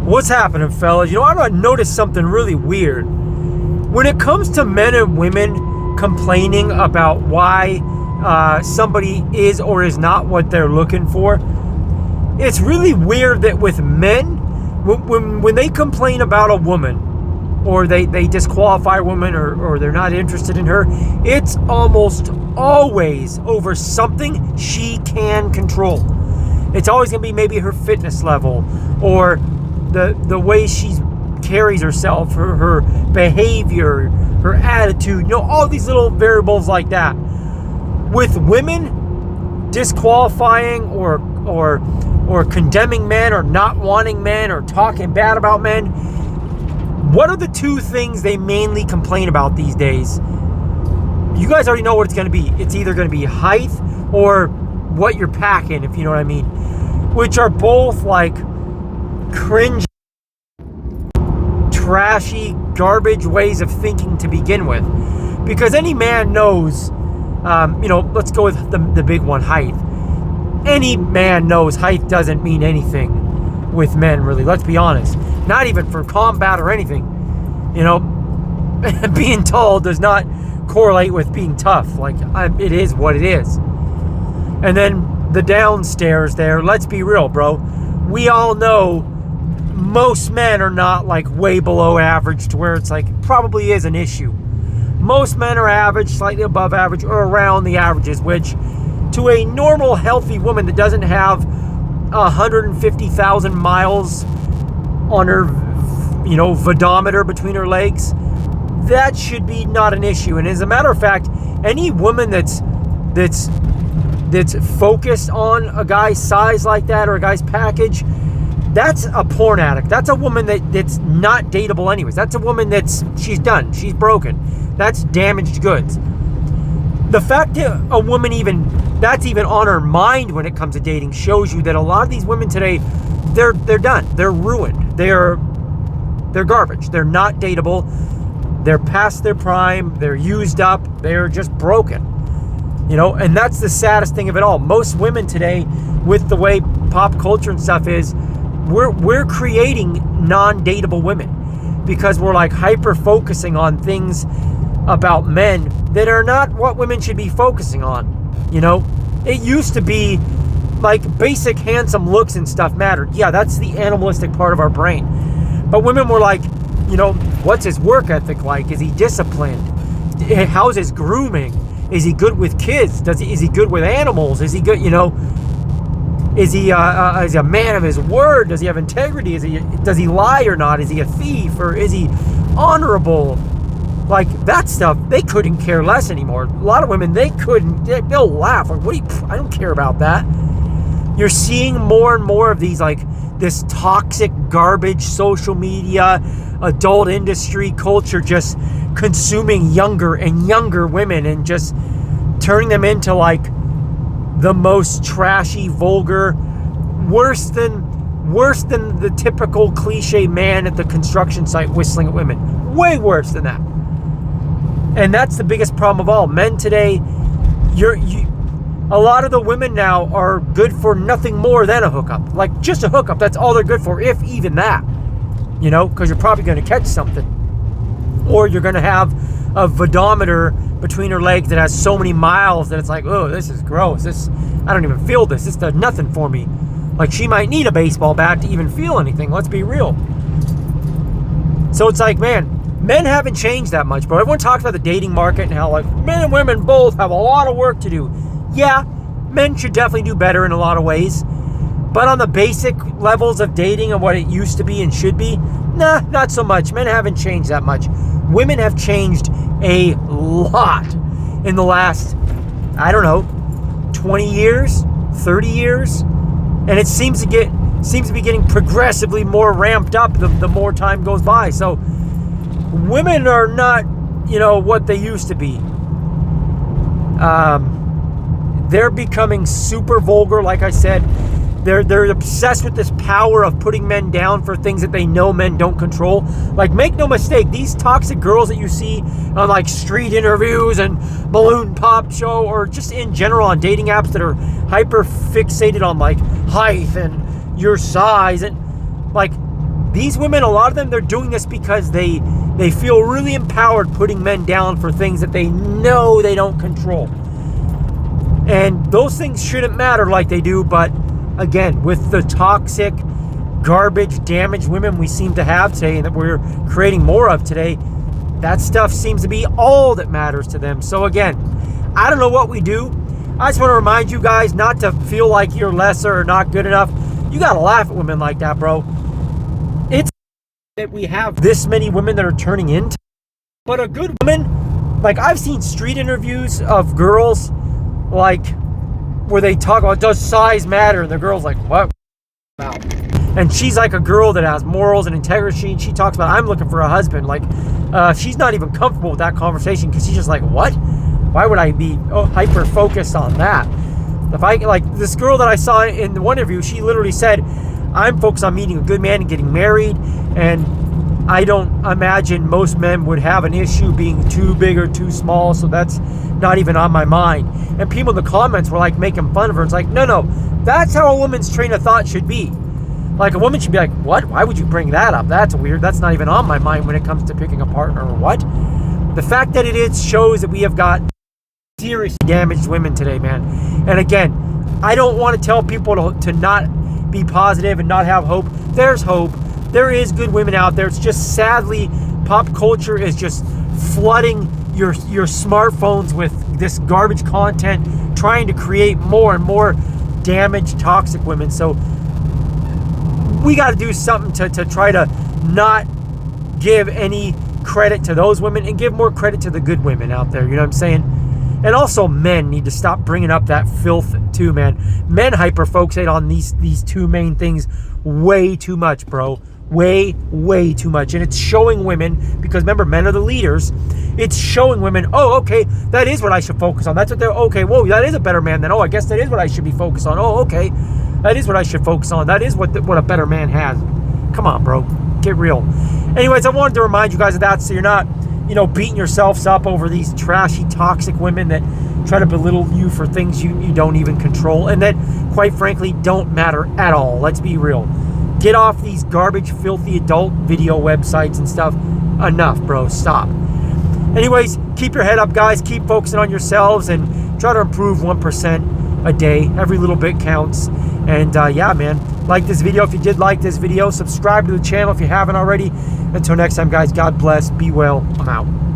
What's happening, fellas? I noticed something really weird. When it comes to men and women complaining about why somebody is or is not what they're looking for, it's really weird that with men, when they complain about a woman, or they disqualify a woman, or they're not interested in her, it's almost always over something she can control. It's always going to be maybe her fitness level, or the way she carries herself, her behavior, her attitude, all these little variables like that. With women, disqualifying or condemning men, or not wanting men, or talking bad about men, what are the two things they mainly complain about these days? You guys already know what it's going to be. It's either going to be height or what you're packing, if you know what I mean. Which are both like cringe, trashy, garbage ways of thinking to begin with. Because any man knows, let's go with the big one, height. Any man knows height doesn't mean anything with men, really. Let's be honest. Not even for combat or anything. Being tall does not correlate with being tough. It is what it is. And then the downstairs there, let's be real, bro. We all know most men are not way below average to where it's probably is an issue. Most men are average, slightly above average, or around the averages, which to a normal, healthy woman that doesn't have 150,000 miles on her, vadometer between her legs, that should be not an issue. And as a matter of fact, any woman that's focused on a guy's size like that, or a guy's package, that's a porn addict. That's a woman that's not dateable anyways. That's a woman she's done. She's broken. That's damaged goods. The fact that a woman that's even on her mind when it comes to dating shows you that a lot of these women today, they're done. They're ruined. They're garbage. They're not dateable. They're past their prime. They're used up. They're just broken. And that's the saddest thing of it all. Most women today, with the way pop culture and stuff is, we're creating non-dateable women because we're hyper focusing on things about men that are not what women should be focusing on. It used to be basic handsome looks and stuff mattered. Yeah, that's the animalistic part of our brain. But women were what's his work ethic like? Is he disciplined? How's his grooming? Is he good with kids? Is he good with animals? Is he good, is he a man of his word? Does he have integrity? Does he lie or not? Is he a thief, or is he honorable? That stuff, they couldn't care less anymore. A lot of women, they'll laugh. I don't care about that. You're seeing more and more of these, this toxic garbage social media, adult industry culture just consuming younger and younger women and just turning them into the most trashy, vulgar, worse than the typical cliche man at the construction site whistling at women. Way worse than that. And that's the biggest problem of all. Men today, a lot of the women now are good for nothing more than a hookup. Just a hookup, that's all they're good for, if even that. Because you're probably going to catch something. Or you're going to have a vadometer between her legs that has so many miles that it's oh, this is gross. I don't even feel this. This does nothing for me. She might need a baseball bat to even feel anything. Let's be real. So it's man, men haven't changed that much, bro. Everyone talks about the dating market and how men and women both have a lot of work to do. Yeah, men should definitely do better in a lot of ways. But on the basic levels of dating and what it used to be and should be, nah, not so much. Men haven't changed that much. Women have changed a lot in the last, 20 years, 30 years. And it seems to be getting progressively more ramped up the more time goes by. So women are not, what they used to be. They're becoming super vulgar, like I said. They're obsessed with this power of putting men down for things that they know men don't control. Make no mistake, these toxic girls that you see on street interviews and balloon pop show, or just in general on dating apps that are hyper fixated on height and your size, and these women, a lot of them, they're doing this because they feel really empowered putting men down for things that they know they don't control. And those things shouldn't matter like they do, but again, with the toxic, garbage, damaged women we seem to have today and that we're creating more of today, that stuff seems to be all that matters to them. So again, I don't know what we do. I just want to remind you guys not to feel like you're lesser or not good enough. You got to laugh at women like that, bro. It's that we have this many women that are turning into. But a good woman, like I've seen street interviews of girls, like where they talk about, does size matter? And the girl's like, what? And she's like a girl that has morals and integrity. And she talks about, I'm looking for a husband. Like, she's not even comfortable with that conversation because she's just like, what? Why would I be hyper focused on that? If I, like this girl that I saw in the one interview, she literally said, I'm focused on meeting a good man and getting married. And I don't imagine most men would have an issue being too big or too small. So that's not even on my mind. And people in the comments were like making fun of her. It's like, no, that's how a woman's train of thought should be. Like a woman should be like, what? Why would you bring that up? That's weird. That's not even on my mind when it comes to picking a partner or what? The fact that it is shows that we have got seriously damaged women today, man. And again, I don't want to tell people to not be positive and not have hope. There's hope. There is good women out there. It's just sadly, pop culture is just flooding your smartphones with this garbage content, trying to create more and more damaged, toxic women. So we got to do something to try to not give any credit to those women and give more credit to the good women out there. You know what I'm saying? And also men need to stop bringing up that filth too, man. Men hyper-fixate on these two main things way too much, bro. Way too much. And it's showing women, because remember, men are the leaders. It's showing women, oh, okay, that is what I should focus on. That's what they're, okay, whoa, that is a better man then. Oh, I guess that is what I should be focused on. Oh, okay, that is what I should focus on. That is what a better man has. Come on, bro. Get real. Anyways, I wanted to remind you guys of that so you're not, beating yourselves up over these trashy, toxic women that try to belittle you for things you don't even control and that, quite frankly, don't matter at all. Let's be real. Get off these garbage, filthy adult video websites and stuff. Enough, bro. Stop. Anyways, keep your head up, guys. Keep focusing on yourselves and try to improve 1% a day. Every little bit counts. And yeah, man, like this video if you did like this video. Subscribe to the channel if you haven't already. Until next time, guys, God bless. Be well. I'm out.